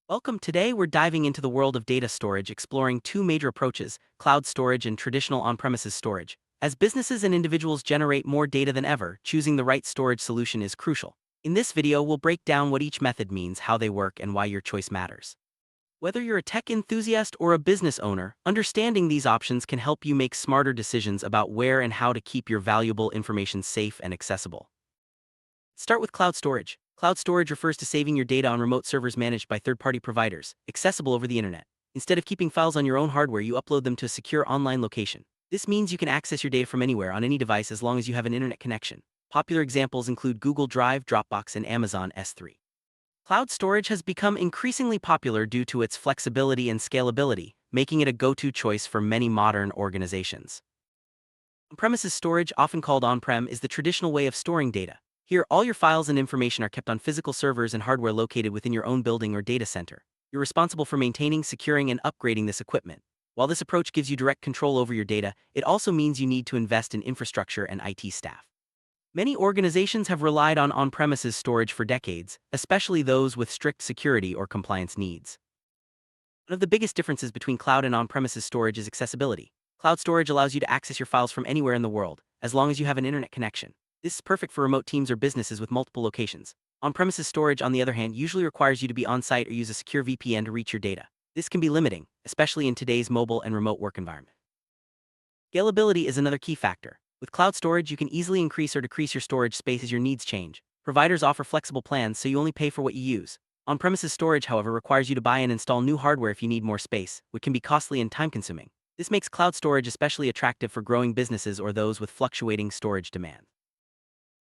Welcome. Today, we're diving into the world of data storage, exploring two major approaches: cloud storage and traditional on premises storage. As businesses and individuals generate more data than ever, choosing the right storage solution is crucial. In this video, we'll break down what each method means, how they work, and why your choice matters. Whether you're a tech enthusiast or a business owner, understanding these options can help you make smarter decisions about where and how to keep your valuable information safe and accessible. Start with cloud storage. Cloud storage refers to saving your data on remote servers managed by third-party providers, accessible over the internet. Instead of keeping files on your own hardware, you upload them to a secure online location. This means you can access your data from anywhere on any device as long as you have an internet connection. Popular examples include Google Drive, Dropbox, and Amazon S3. Cloud storage has become increasingly popular due to its flexibility and scalability, making it a go-to choice for many modern organizations. On-premises storage, often called on-prem, is the traditional way of storing data. Here, all your files and information are kept on physical servers and hardware located within your own building or data center. You're responsible for maintaining, securing, and upgrading this equipment. While this approach gives you direct control over your data, it also means you need to invest in infrastructure and IT staff. Many organizations have relied on on-premises storage for decades, especially those with strict security or compliance needs. One of the biggest differences between cloud and on-premises storage is accessibility. Cloud storage allows you to access your files from anywhere in the world, as long as you have an internet connection. This is perfect for remote teams or businesses with multiple locations. On-premises storage, on the other hand, usually requires you to be on-site or use a secure VPN to reach your data. This can be limiting, especially in today's mobile and remote work environment. Scalability is another key factor. With cloud storage, you can easily increase or decrease your storage space as your needs change. Providers offer flexible plans, so you only pay for what you use. On-premises storage, however, requires you to buy and install new hardware if you need more space, which can be costly and time-consuming. This makes cloud storage especially attractive for growing businesses or those with fluctuating storage demand.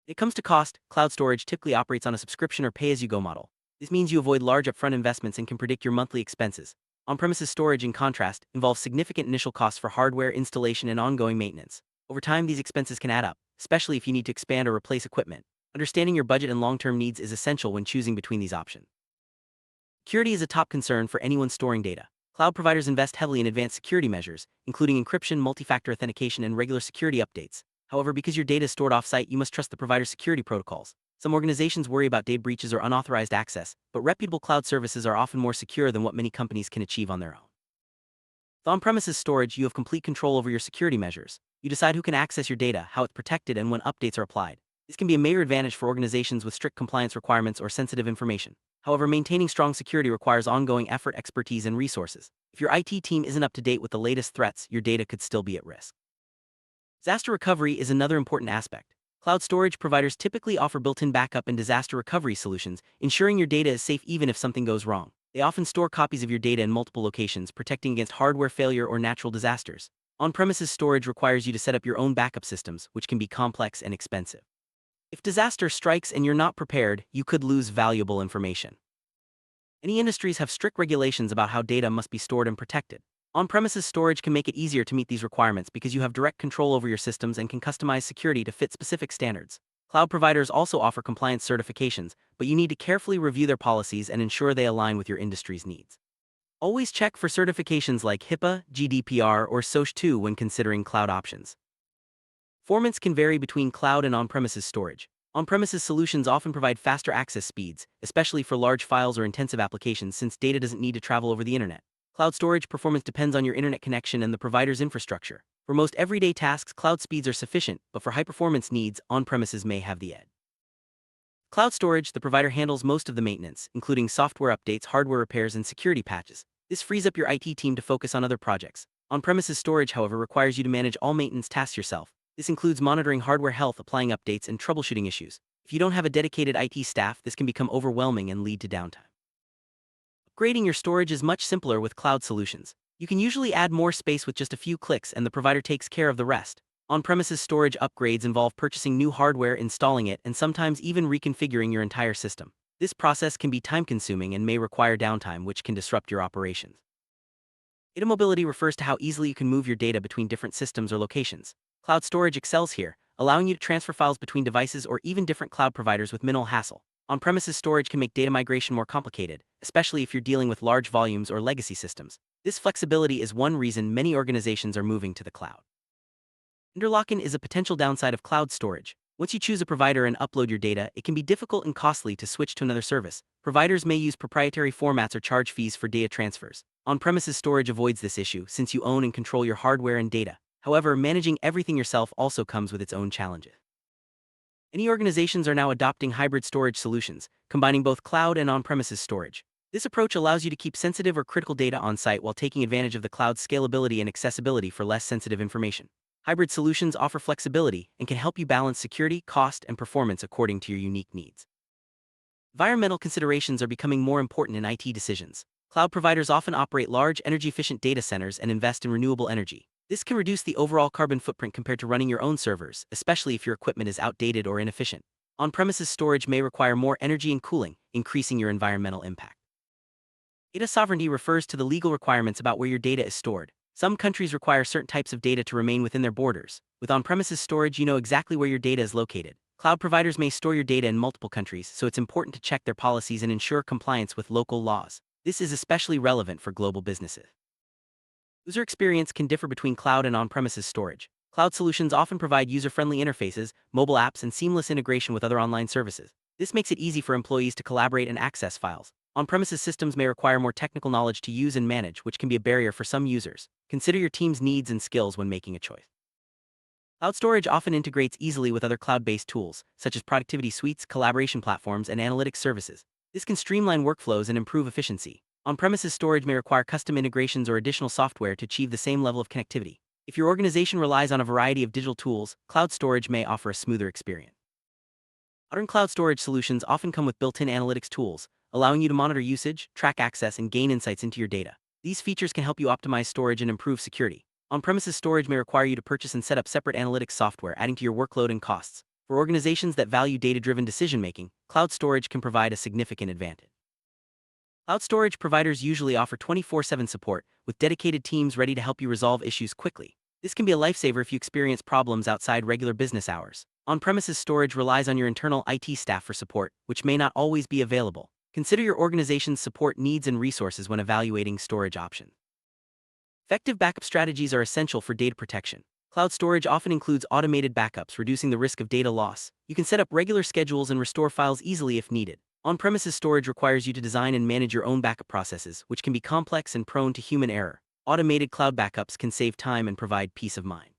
When it comes to cost, cloud storage typically operates on a subscription or pay-as-you-go model. This means you avoid large upfront investments and can predict your monthly expenses. On-premises storage, in contrast, involves significant initial costs for hardware installation and ongoing maintenance. Over time, these expenses can add up, especially if you need to expand or replace equipment. Understanding your budget and long-term needs is essential when choosing between these options. Security is a top concern for anyone storing data. Cloud providers invest heavily in advanced security measures, including encryption, multi-factor authentication, and regular security updates. However, because your data is stored off-site, you must trust the provider's security protocols. Some organizations worry about data breaches or unauthorized access, but reputable cloud services are often more secure than what many companies can achieve on their own. With on-premises storage, you have complete control over your security measures. You decide who can access your data, how it's protected, and when updates are applied. This can be a major advantage for organizations with strict compliance requirements or sensitive information. However, maintaining strong security requires ongoing effort, expertise, and resources. If your IT team isn't up to date with the latest threats, your data could still be at risk. Disaster recovery is another important aspect. Cloud storage providers typically offer built-in backup and disaster recovery solutions, ensuring your data is safe even if something goes wrong. They often store copies of your data in multiple locations, protecting against hardware failure or natural disasters. On-premises storage requires you to set up your own backup systems, which can be complex and expensive. If disaster strikes and you're not prepared, you could lose valuable information. Many industries have strict regulations about how data must be stored and protected. On-premises storage can make it easier to meet these requirements because you have direct control over your systems and can customize security to fit specific standards. Cloud providers also offer compliance certifications, but you need to carefully review their policies and ensure they align with your industry's needs. Always check for certifications like HIPAA, GDPR, or SOC 2 when considering cloud options. Performance can vary between cloud and on-premises storage. On-premises solutions often provide faster access speeds, especially for large files or intensive applications, since data doesn't need to travel over the internet. Cloud storage performance depends on your internet connection and the provider's infrastructure. For most everyday tasks, cloud speeds are sufficient, but for high-performance needs, on-premises may have the edge. Cloud storage, the provider handles most of the maintenance, including software updates, hardware repairs, and security patches. This frees up your IT team to focus on other projects. On-premises storage, however, requires you to manage all maintenance tasks yourself. This includes monitoring hardware health, applying updates, and troubleshooting issues. If you don't have a dedicated IT staff, this can become overwhelming and lead to downtime. Upgrading your storage is much simpler with cloud solutions. You can usually add more space with just a few clicks, and the provider takes care of the rest. On-premises storage upgrades involve purchasing new hardware, installing it, and sometimes even reconfiguring your entire system. This process can be time-consuming and may require downtime, which can disrupt your operations. Data mobility refers to how easily you can move your data between different systems or locations. Cloud storage excels here, allowing you to transfer files between devices or even different cloud providers with minimal hassle. On-premises storage can make data migration more complicated, especially if you're dealing with large volumes or legacy systems. This flexibility is one reason many organizations are moving to the cloud. Vendor lock-in is a potential downside of cloud storage. Once you choose a provider and upload your data, it can be difficult and costly to switch to another service. Providers may use proprietary formats or charge fees for data transfers. On-premises storage avoids this issue since you own and control your hardware and data. However, managing everything yourself also comes with its own challenges. Many organizations are now adopting hybrid storage solutions, combining both cloud and on-premises storage. This approach allows you to keep sensitive or critical data on-site while taking advantage of the cloud's scalability and accessibility for less sensitive information. Hybrid solutions offer flexibility and can help you balance security, cost, and performance according to your unique needs. Environmental considerations are becoming more important in IT decisions. Cloud providers often operate large, energy-efficient data centers and invest in renewable energy. This can reduce the overall carbon footprint compared to running your own servers, especially if your equipment is outdated or inefficient. On-premises storage may require more energy and cooling, increasing your environmental impact. Data sovereignty refers to the legal requirements about where your data is stored. Some countries require certain types of data to remain within their borders. With on-premises storage, you know exactly where your data is located. Cloud providers may store your data in multiple countries, so it's important to check their policies and ensure compliance with local laws. This is especially relevant for global businesses. User experience can differ between cloud and on-premises storage. Cloud solutions often provide user-friendly interfaces, mobile apps, and seamless integration with other online services. This makes it easy for employees to collaborate and access files. On-premises systems may require more technical knowledge to use and manage, which can be a barrier for some users. Consider your team's needs and skills when making a choice. Cloud storage often integrates easily with other cloud-based tools, such as productivity suites, collaboration platforms, and analytics services. This can streamline workflows and improve efficiency. On-premises storage may require custom integrations or additional software to achieve the same level of connectivity. If your organization relies on a variety of digital tools, cloud storage may offer a smoother experience. Modern cloud storage solutions often come with built-in analytics tools, allowing you to monitor usage, track access, and gain insights into your data. These features can help you optimize storage and improve security. On-premises storage may require you to purchase and set up separate analytics software, adding to your workload and costs. For organizations that value data-driven decision-making, cloud storage can provide a significant advantage. Cloud storage providers usually offer 24/7 support, with dedicated teams ready to help you resolve issues quickly. This can be a lifesaver if you experience problems outside regular business hours. On-premises storage relies on your internal IT staff for support, which may not always be available. Consider your organization's support needs and resources when evaluating storage options. Effective backup strategies are essential for data protection. Cloud storage often includes automated backups, reducing the risk of data loss. You can set up regular schedules and restore files easily if needed. On-premises storage requires you to design and manage your own backup processes, which can be complex and prone to human error. Automated cloud backups can save time and provide peace of mind.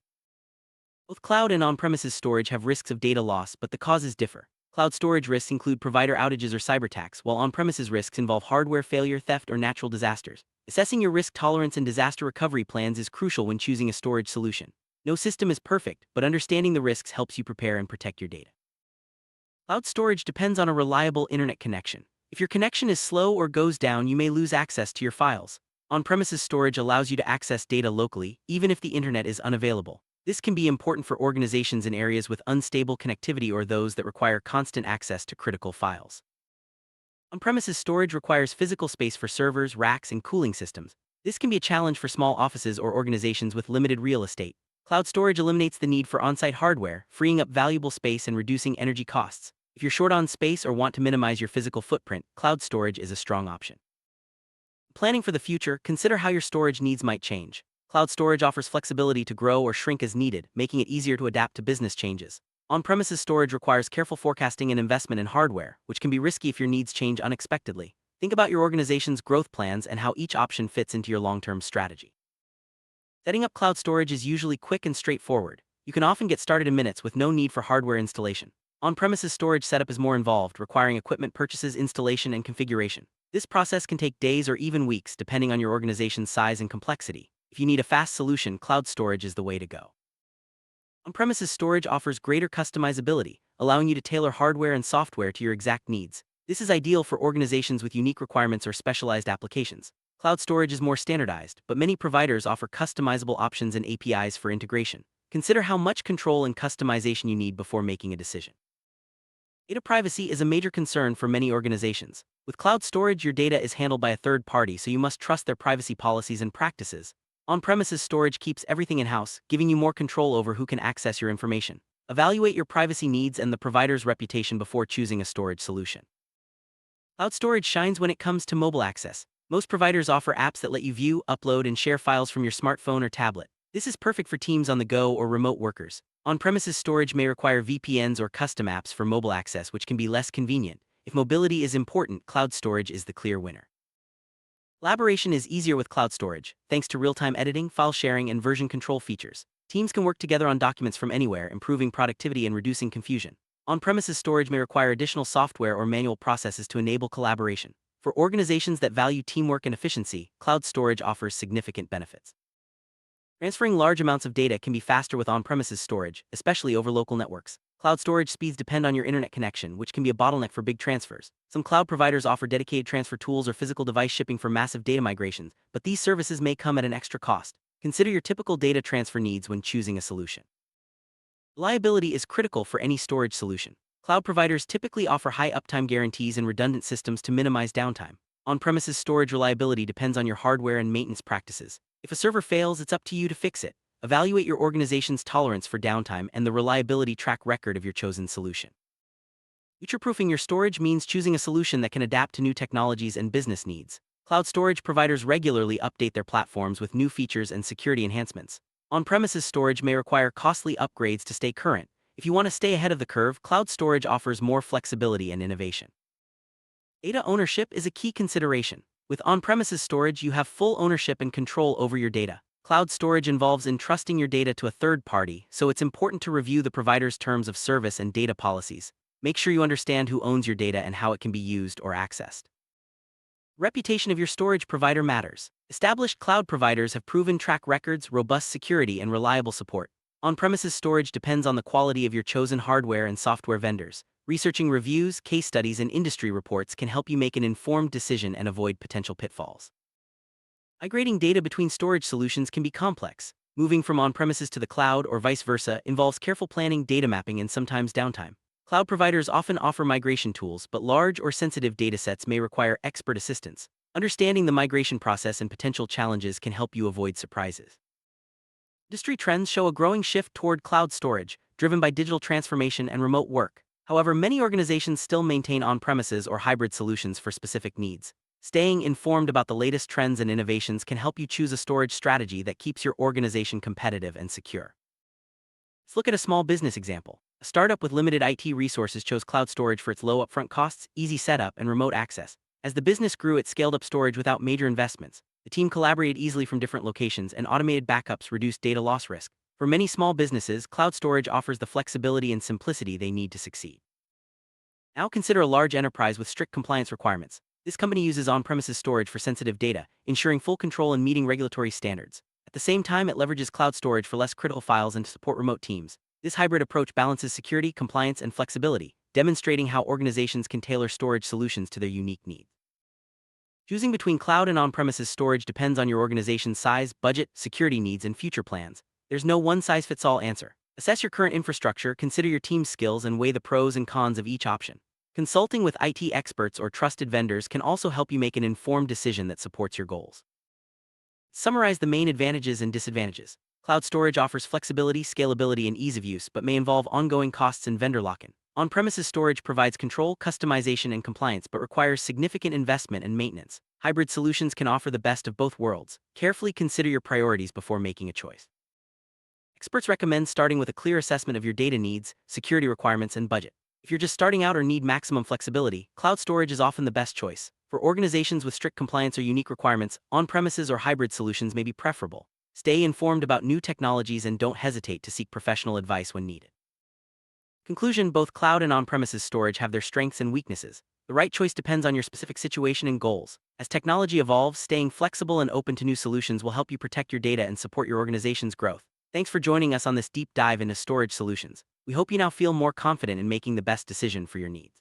Both cloud and on-premises storage have risks of data loss, but the causes differ. Cloud storage risks include provider outages or cyberattacks, while on-premises risks involve hardware failure, theft, or natural disasters. Assessing your risk tolerance and disaster recovery plans is crucial when choosing a storage solution. No system is perfect, but understanding the risks helps you prepare and protect your data. Cloud storage depends on a reliable internet connection. If your connection is slow or goes down, you may lose access to your files. On-premises storage allows you to access data locally, even if the internet is unavailable. This can be important for organizations in areas with unstable connectivity or those that require constant access to critical files. On-premises storage requires physical space for servers, racks, and cooling systems. This can be a challenge for small offices or organizations with limited real estate. Cloud storage eliminates the need for on-site hardware, freeing up valuable space and reducing energy costs. If you're short on space or want to minimize your physical footprint, cloud storage is a strong option. Planning for the future, consider how your storage needs might change. Cloud storage offers flexibility to grow or shrink as needed, making it easier to adapt to business changes. On-premises storage requires careful forecasting and investment in hardware, which can be risky if your needs change unexpectedly. Think about your organization's growth plans and how each option fits into your long-term strategy. Setting up cloud storage is usually quick and straightforward. You can often get started in minutes with no need for hardware installation. On-premises storage setup is more involved, requiring equipment purchases, installation, and configuration. This process can take days or even weeks, depending on your organization's size and complexity. If you need a fast solution, cloud storage is the way to go. On-premises storage offers greater customizability, allowing you to tailor hardware and software to your exact needs. This is ideal for organizations with unique requirements or specialized applications. Cloud storage is more standardized, but many providers offer customizable options and APIs for integration. Consider how much control and customization you need before making a decision. Data privacy is a major concern for many organizations. With cloud storage, your data is handled by a third party, so you must trust their privacy policies and practices. On-premises storage keeps everything in-house, giving you more control over who can access your information. Evaluate your privacy needs and the provider's reputation before choosing a storage solution. Cloud storage shines when it comes to mobile access. Most providers offer apps that let you view, upload, and share files from your smartphone or tablet. This is perfect for teams on the go or remote workers. On-premises storage may require VPNs or custom apps for mobile access, which can be less convenient. If mobility is important, cloud storage is the clear winner. Collaboration is easier with cloud storage, thanks to real-time editing, file sharing, and version control features. Teams can work together on documents from anywhere, improving productivity and reducing confusion. On-premises storage may require additional software or manual processes to enable collaboration. For organizations that value teamwork and efficiency, cloud storage offers significant benefits. Transferring large amounts of data can be faster with on-premises storage, especially over local networks. Cloud storage speeds depend on your internet connection, which can be a bottleneck for big transfers. Some cloud providers offer dedicated transfer tools or physical device shipping for massive data migrations, but these services may come at an extra cost. Consider your typical data transfer needs when choosing a solution. Reliability is critical for any storage solution. Cloud providers typically offer high uptime guarantees and redundant systems to minimize downtime. On-premises storage reliability depends on your hardware and maintenance practices. If a server fails, it's up to you to fix it. Evaluate your organization's tolerance for downtime and the reliability track record of your chosen solution. Future-proofing your storage means choosing a solution that can adapt to new technologies and business needs. Cloud storage providers regularly update their platforms with new features and security enhancements. On-premises storage may require costly upgrades to stay current. If you want to stay ahead of the curve, cloud storage offers more flexibility and innovation. Data ownership is a key consideration. With on-premises storage, you have full ownership and control over your data. Cloud storage involves entrusting your data to a third party, so it's important to review the provider's terms of service and data policies. Make sure you understand who owns your data and how it can be used or accessed. Reputation of your storage provider matters. Established cloud providers have proven track records, robust security, and reliable support. On-premises storage depends on the quality of your chosen hardware and software vendors. Researching reviews, case studies, and industry reports can help you make an informed decision and avoid potential pitfalls. Migrating data between storage solutions can be complex. Moving from on-premises to the cloud or vice versa involves careful planning, data mapping, and sometimes downtime. Cloud providers often offer migration tools, but large or sensitive datasets may require expert assistance. Understanding the migration process and potential challenges can help you avoid surprises. Industry trends show a growing shift toward cloud storage, driven by digital transformation and remote work. However, many organizations still maintain on-premises or hybrid solutions for specific needs. Staying informed about the latest trends and innovations can help you choose a storage strategy that keeps your organization competitive and secure. Let's look at a small business example. A startup with limited IT resources chose cloud storage for its low upfront costs, easy setup, and remote access. As the business grew, it scaled up storage without major investments. The team collaborated easily from different locations, and automated backups reduced data loss risk. For many small businesses, cloud storage offers the flexibility and simplicity they need to succeed. Now consider a large enterprise with strict compliance requirements. This company uses on-premises storage for sensitive data, ensuring full control and meeting regulatory standards. At the same time, it leverages cloud storage for less critical files and to support remote teams. This hybrid approach balances security, compliance, and flexibility, demonstrating how organizations can tailor storage solutions to their unique needs. Choosing between cloud and on-premises storage depends on your organization's size, budget, security needs, and future plans. There's no one-size-fits-all answer. Assess your current infrastructure, consider your team's skills, and weigh the pros and cons of each option. Consulting with IT experts or trusted vendors can also help you make an informed decision that supports your goals. Summarize the main advantages and disadvantages. Cloud storage offers flexibility, scalability, and ease of use, but may involve ongoing costs and vendor lock-in. On-premises storage provides control, customization, and compliance, but requires significant investment and maintenance. Hybrid solutions can offer the best of both worlds. Carefully consider your priorities before making a choice. Experts recommend starting with a clear assessment of your data needs, security requirements, and budget. If you're just starting out or need maximum flexibility, cloud storage is often the best choice. For organizations with strict compliance or unique requirements, on-premises or hybrid solutions may be preferable. Stay informed about new technologies and don't hesitate to seek professional advice when needed. Conclusion: both cloud and on-premises storage have their strengths and weaknesses. The right choice depends on your specific situation and goals. As technology evolves, staying flexible and open to new solutions will help you protect your data and support your organization's growth. Thanks for joining us on this deep dive into storage solutions. We hope you now feel more confident in making the best decision for your needs.